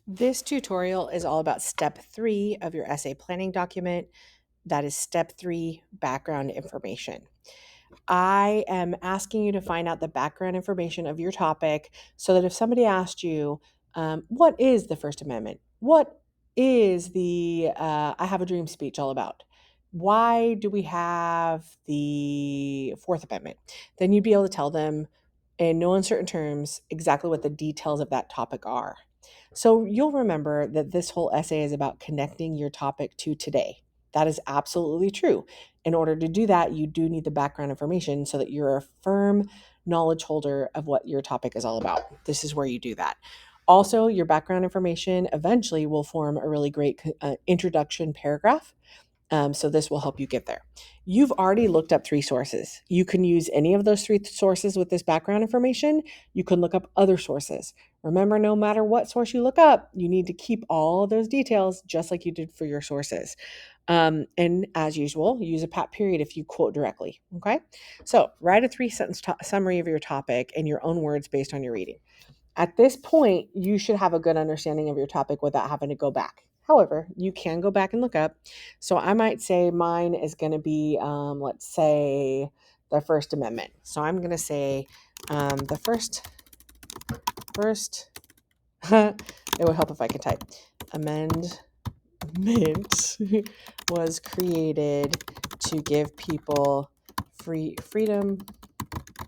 This tutorial is all about step 3 of your essay planning document. That is step 3, background information. I am asking you to find out the background information of your topic so that if somebody asked you, what is the First Amendment? What is the I Have a Dream speech all about? Why do we have the Fourth Amendment? Then you'd be able to tell them in no uncertain terms exactly what the details of that topic are. So you'll remember that this whole essay is about connecting your topic to today. That is absolutely true. In order to do that, you do need the background information so that you're a firm knowledge holder of what your topic is all about. This is where you do that. Also, your background information eventually will form a really great introduction paragraph. So this will help you get there. You've already looked up 3 sources. You can use any of those 3 sources with this background information. You can look up other sources. Remember, no matter what source you look up, you need to keep all of those details just like you did for your sources. And as usual, use a pat period if you quote directly. Okay. So write a 3 sentence summary of your topic in your own words based on your reading. At this point, you should have a good understanding of your topic without having to go back. However, you can go back and look up. So I might say mine is going to be, let's say, the First Amendment. So I'm going to say the first, it would help if I could type. Amendment was created to give people freedom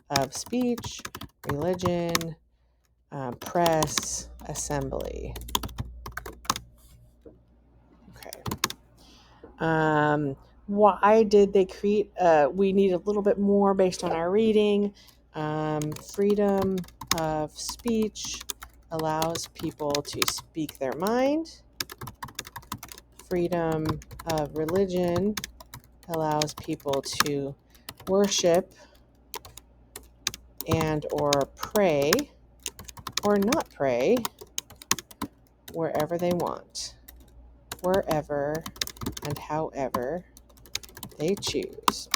of speech, religion, press, assembly. Okay. Why did they create? We need a little bit more based on our reading. Freedom of speech allows people to speak their mind. Freedom of religion allows people to worship and or pray or not pray wherever they want, wherever and however they choose.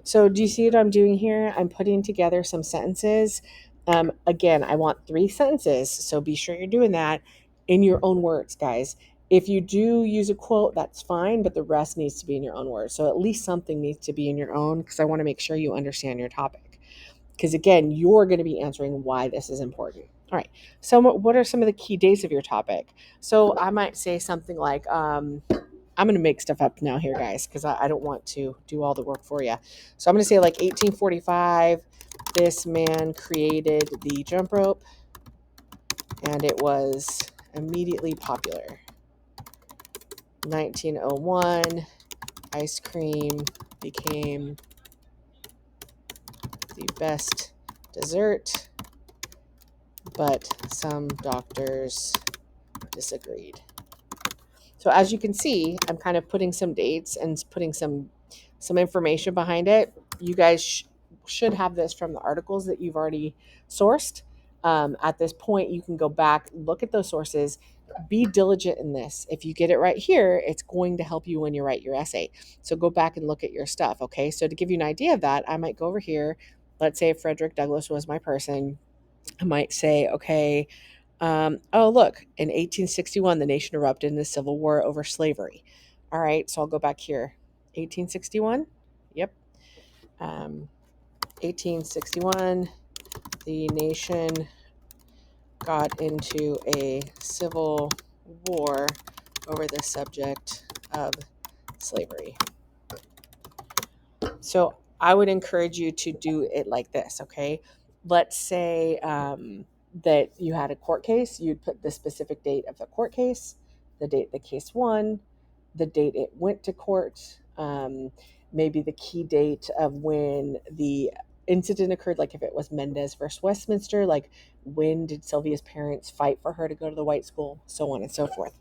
So do you see what I'm doing here? I'm putting together some sentences. Again, I want 3 sentences, so be sure you're doing that in your own words, guys. If you do use a quote, that's fine, but the rest needs to be in your own words. So at least something needs to be in your own because I want to make sure you understand your topic. Because again, you're going to be answering why this is important. All right. So what are some of the key dates of your topic? So I might say something like, I'm going to make stuff up now here, guys, because I don't want to do all the work for you. So I'm going to say like 1845, this man created the jump rope and it was immediately popular. 1901, ice cream became the best dessert, but some doctors disagreed. So as you can see, I'm kind of putting some dates and putting some information behind it. You guys should have this from the articles that you've already sourced. At this point, you can go back, look at those sources, be diligent in this. If you get it right here, it's going to help you when you write your essay. So go back and look at your stuff. Okay. So to give you an idea of that, I might go over here. Let's say if Frederick Douglass was my person. I might say, okay, oh, look, in 1861, the nation erupted in a civil war over slavery. All right, so I'll go back here. 1861? Yep. 1861, the nation got into a civil war over the subject of slavery. So I would encourage you to do it like this, okay? Let's say that you had a court case, you'd put the specific date of the court case, the date the case won, the date it went to court, maybe the key date of when the incident occurred, like if it was Mendez versus Westminster, like when did Sylvia's parents fight for her to go to the white school, so on and so forth.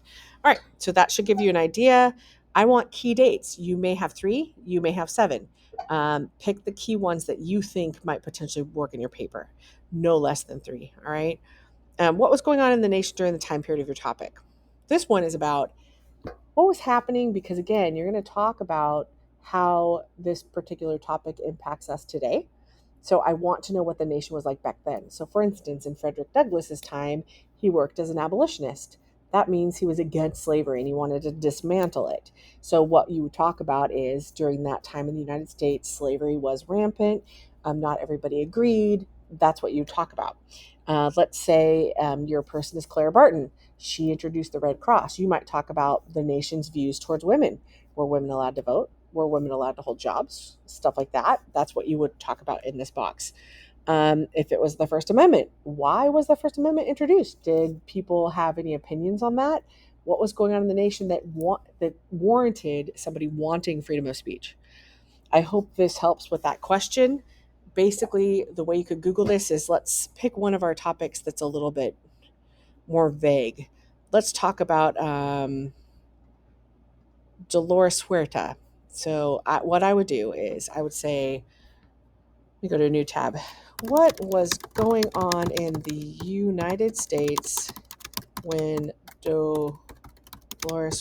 All right, so that should give you an idea. I want key dates. You may have 3, you may have 7. Pick the key ones that you think might potentially work in your paper. No less than 3. All right. What was going on in the nation during the time period of your topic? This one is about what was happening because, again, you're going to talk about how this particular topic impacts us today. So I want to know what the nation was like back then. So, for instance, in Frederick Douglass's time, he worked as an abolitionist. that means he was against slavery and he wanted to dismantle it. So what you would talk about is during that time in the United States, slavery was rampant. Not everybody agreed. That's what you talk about. Let's say your person is Clara Barton. She introduced the Red Cross. You might talk about the nation's views towards women. Were women allowed to vote? Were women allowed to hold jobs? Stuff like that. That's what you would talk about in this box. If it was the First Amendment, why was the First Amendment introduced? Did people have any opinions on that? What was going on in the nation that warranted somebody wanting freedom of speech? I hope this helps with that question. Basically, the way you could Google this is, let's pick one of our topics that's a little bit more vague. Let's talk about Dolores Huerta. So, what I would do is I would say, let me go to a new tab. What was going on in the United States when Dolores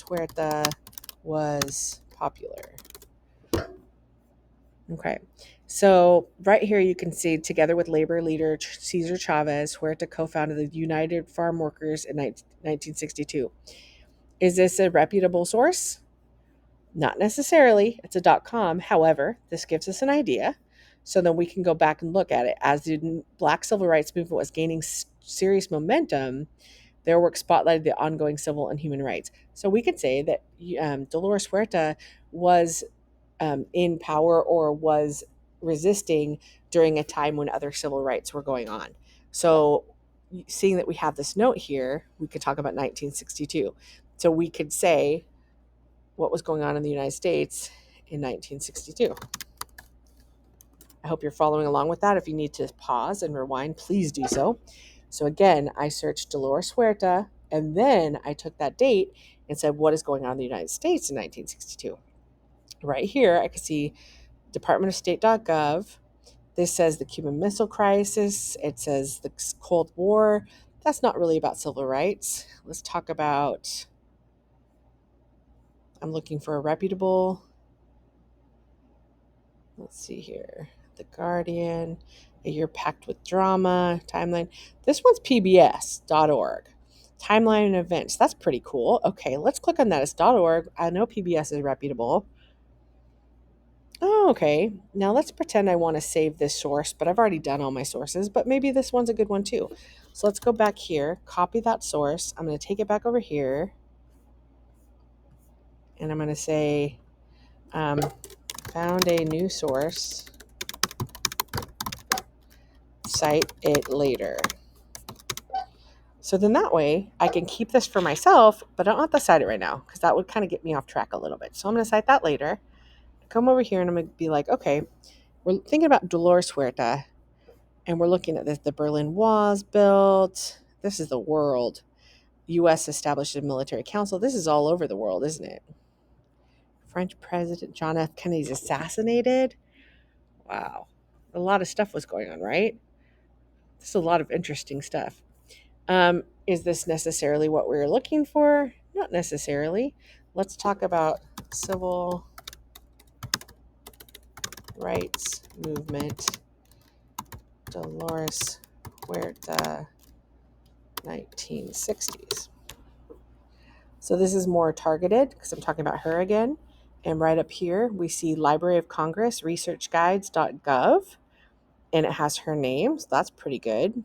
Huerta was popular? Okay. So right here you can see, together with labor leader Cesar Chavez, Huerta co-founded the United Farm Workers in 1962. Is this a reputable source? Not necessarily. It's a .com. However, this gives us an idea. So then we can go back and look at it. As the Black civil rights movement was gaining serious momentum, their work spotlighted the ongoing civil and human rights. So we could say that Dolores Huerta was in power or was resisting during a time when other civil rights were going on. So seeing that we have this note here, we could talk about 1962. So we could say what was going on in the United States in 1962. I hope you're following along with that. If you need to pause and rewind, please do so. So again, I searched Dolores Huerta, and then I took that date and said, what is going on in the United States in 1962? Right here, I can see Department of State.gov. This says the Cuban Missile Crisis. It says the Cold War. That's not really about civil rights. Let's talk about, I'm looking for a reputable, let's see here. The Guardian, a year packed with drama, timeline. This one's pbs.org. Timeline and events. That's pretty cool. Okay, let's click on that. It's .org. I know PBS is reputable. Oh, okay. Now let's pretend I want to save this source, but I've already done all my sources, but maybe this one's a good one too. So let's go back here, copy that source. I'm going to take it back over here, and I'm going to say, found a new source, cite it later. So then that way I can keep this for myself, but I don't have to cite it right now because that would kind of get me off track a little bit. So I'm going to cite that later. Come over here and I'm going to be like, okay, we're thinking about Dolores Huerta and we're looking at this. The Berlin Wall is built. This is the world. U.S. established a military council. This is all over the world, isn't it? French President John F. Kennedy's assassinated. Wow. A lot of stuff was going on, right? This is a lot of interesting stuff. Is this necessarily what we're looking for? Not necessarily. Let's talk about civil rights movement, Dolores Huerta, 1960s. So this is more targeted because I'm talking about her again. And right up here, we see Library of Congress, researchguides.gov, and it has her name. So that's pretty good.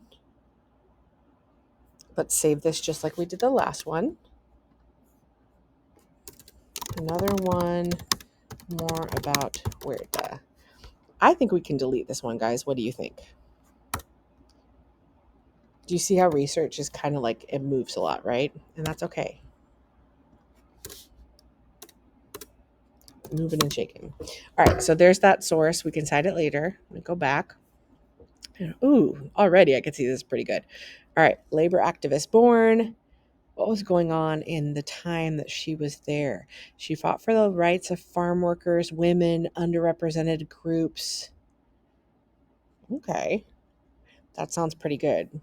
Let's save this just like we did the last one. Another one more about Huerta. I think we can delete this one, guys. What do you think? Do you see how research is kind of like, it moves a lot, right? And that's okay. Moving and shaking. All right, so there's that source. We can cite it later. Let me go back. Ooh, already I can see this is pretty good. All right, labor activist born. What was going on in the time that she was there? She fought for the rights of farm workers, women, underrepresented groups. Okay, that sounds pretty good.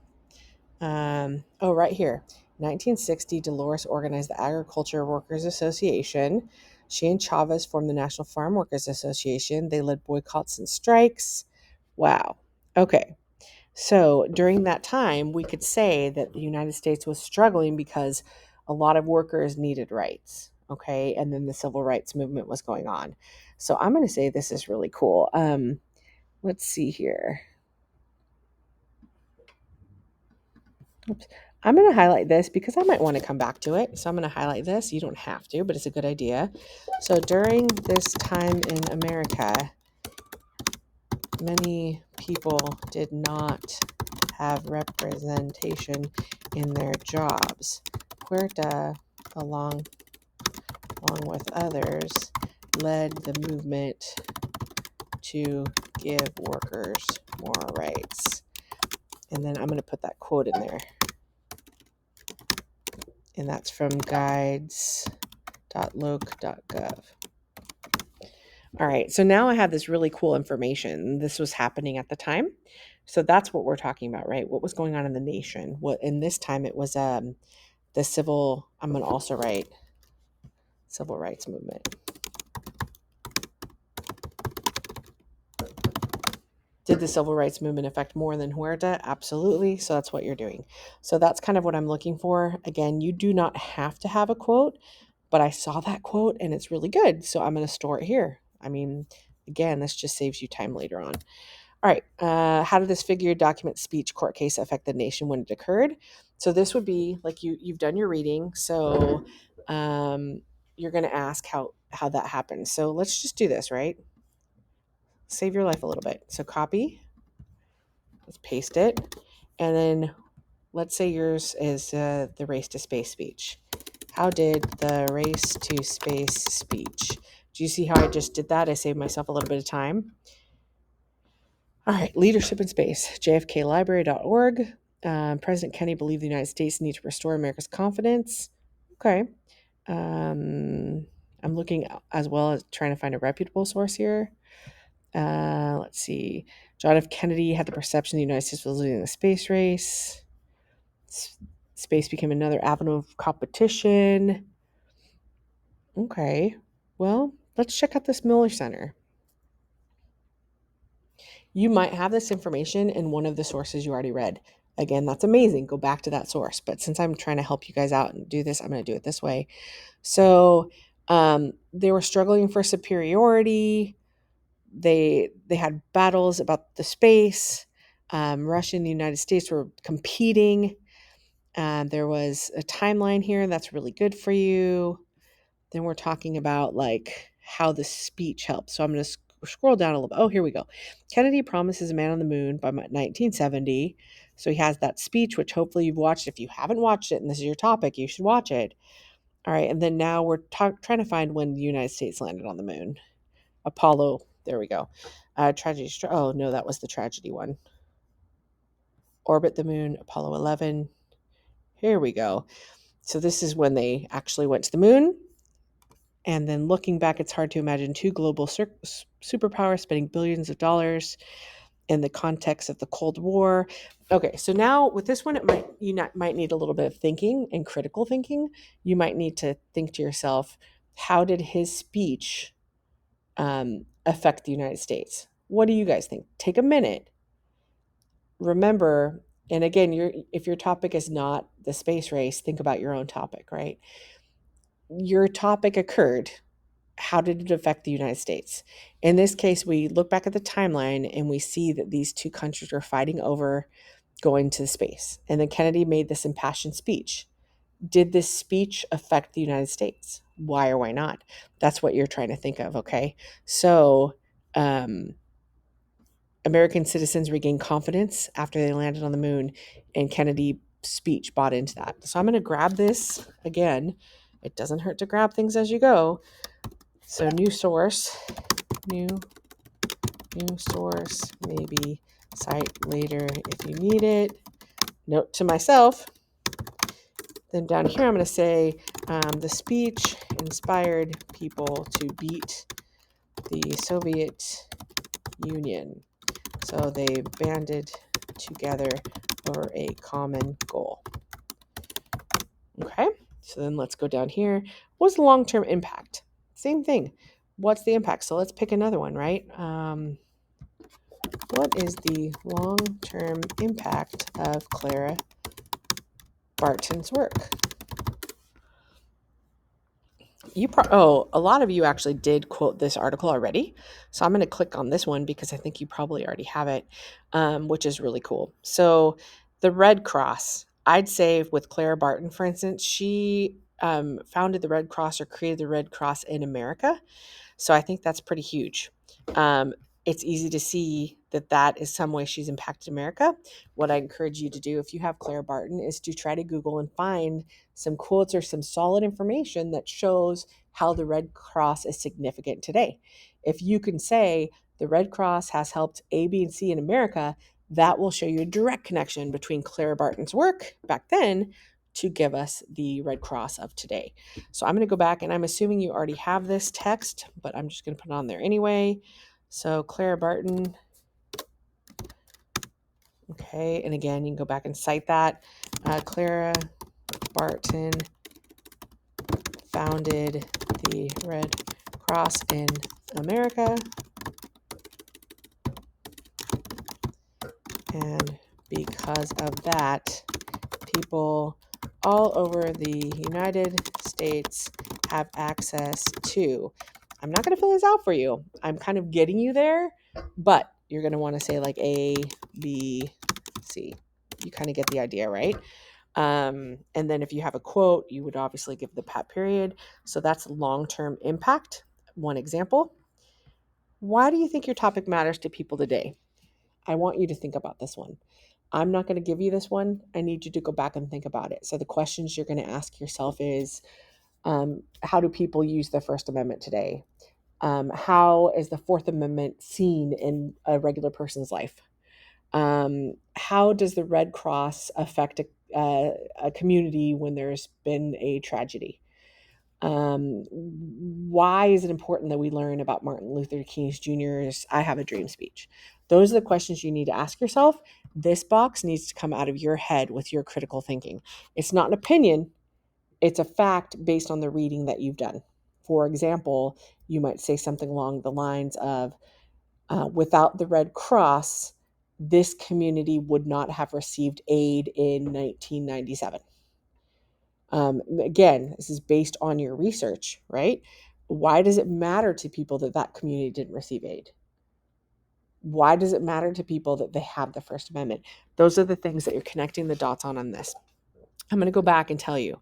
Right here. 1960, Dolores organized the Agriculture Workers Association. She and Chavez formed the National Farm Workers Association. They led boycotts and strikes. Wow. Okay. So during that time, we could say that the United States was struggling because a lot of workers needed rights. Okay. And then the civil rights movement was going on. So I'm going to say this is really cool. Let's see here. Oops. I'm going to highlight this because I might want to come back to it. So I'm going to highlight this. You don't have to, but it's a good idea. So during this time in America, many people did not have representation in their jobs. Huerta, along with others, led the movement to give workers more rights. And then I'm going to put that quote in there. And that's from guides.loc.gov. All right, so now I have this really cool information. This was happening at the time. So that's what we're talking about, right? What was going on in the nation? What in this time it was the civil, I'm going to also write civil rights movement. Did the civil rights movement affect more than Huerta? Absolutely. So that's what you're doing. So that's kind of what I'm looking for. Again, you do not have to have a quote, but I saw that quote and it's really good. So I'm going to store it here. I mean, again, this just saves you time later on. All right. How did this figure, document, speech, court case affect the nation when it occurred? So this would be like you've done your reading. So you're going to ask how that happened. So let's just do this, right? Save your life a little bit. So copy. Let's paste it. And then let's say yours is the race to space speech. How did the race to space speech? Do you see how I just did that? I saved myself a little bit of time. All right, leadership in space, jfklibrary.org. President Kennedy believed the United States need to restore America's confidence. Okay. I'm looking as well as trying to find a reputable source here. Let's see. John F. Kennedy had the perception the United States was losing the space race. Space became another avenue of competition. Okay. Well, let's check out this Miller Center. You might have this information in one of the sources you already read. Again, that's amazing. Go back to that source. But since I'm trying to help you guys out and do this, I'm going to do it this way. So they were struggling for superiority. They had battles about the space. Russia and the United States were competing. There was a timeline here that's really good for you. Then we're talking about like how the speech helped. So I'm going to scroll down a little bit. Oh, here we go. Kennedy promises a man on the moon by 1970. So he has that speech, which hopefully you've watched. If you haven't watched it and this is your topic, you should watch it. All right. And then now we're trying to find when the United States landed on the moon. Apollo. There we go. Tragedy. Oh, no, that was the tragedy one. Orbit the moon, Apollo 11. Here we go. So this is when they actually went to the moon. And then looking back, it's hard to imagine two global superpowers spending billions of dollars in the context of the Cold War. Okay, so now with this one, might need a little bit of thinking and critical thinking. You might need to think to yourself, how did his speech affect the United States? What do you guys think? Take a minute. Remember, and again, if your topic is not the space race, think about your own topic, right? Your topic occurred. How did it affect the United States? In this case, we look back at the timeline and we see that these two countries were fighting over going to space. And then Kennedy made this impassioned speech. Did this speech affect the United States? Why or why not? That's what you're trying to think of, okay? So, American citizens regained confidence after they landed on the moon, and Kennedy's speech bought into that. So I'm going to grab this again. It doesn't hurt to grab things as you go. So new source, maybe cite later if you need it. Note to myself. Then down here, I'm going to say the speech inspired people to beat the Soviet Union. So they banded together over a common goal. Okay, so then let's go down here. What's the long-term impact? Same thing. What's the impact? So let's pick another one, right? What is the long-term impact of Clara Barton's work? a lot of you actually did quote this article already. So I'm going to click on this one because I think you probably already have it, which is really cool. So the Red Cross, I'd say with Clara Barton, for instance, she founded the Red Cross or created the Red Cross in America. So I think that's pretty huge. It's easy to see that that is some way she's impacted America. What I encourage you to do if you have Clara Barton is to try to Google and find some quotes or some solid information that shows how the Red Cross is significant today. If you can say the Red Cross has helped A, B, and C in America, that will show you a direct connection between Clara Barton's work back then to give us the Red Cross of today. So I'm going to go back, and I'm assuming you already have this text, but I'm just going to put it on there anyway. So Clara Barton. Okay, and again, you can go back and cite that. Clara Barton founded the Red Cross in America, and because of that, people all over the United States have access to. I'm not going to fill this out for you. I'm kind of getting you there, but you're going to want to say like A, B, C. You kind of get the idea, right? And then if you have a quote, you would obviously give the pat period. So that's long-term impact. One example. Why do you think your topic matters to people today? I want you to think about this one. I'm not going to give you this one. I need you to go back and think about it. So the questions you're going to ask yourself is, how do people use the First Amendment today? How is the Fourth Amendment seen in a regular person's life? How does the Red Cross affect a community when there's been a tragedy? Why is it important that we learn about Martin Luther King Jr.'s I Have a Dream speech? Those are the questions you need to ask yourself. This box needs to come out of your head with your critical thinking. It's not an opinion, it's a fact based on the reading that you've done. For example, you might say something along the lines of, without the Red Cross, this community would not have received aid in 1997. Again, this is based on your research, right? Why does it matter to people that that community didn't receive aid? Why does it matter to people that they have the First Amendment? Those are the things that you're connecting the dots on this. I'm going to go back and tell you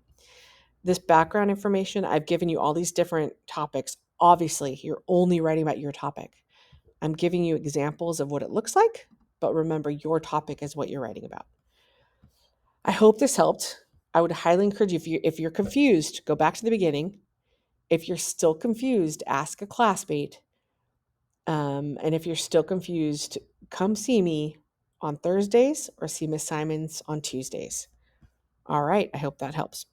this background information. I've given you all these different topics. Obviously, you're only writing about your topic. I'm giving you examples of what it looks like, but remember, your topic is what you're writing about. I hope this helped. I would highly encourage you, if you're confused, go back to the beginning. If you're still confused, ask a classmate. And if you're still confused, come see me on Thursdays or see Miss Simons on Tuesdays. All right, I hope that helps.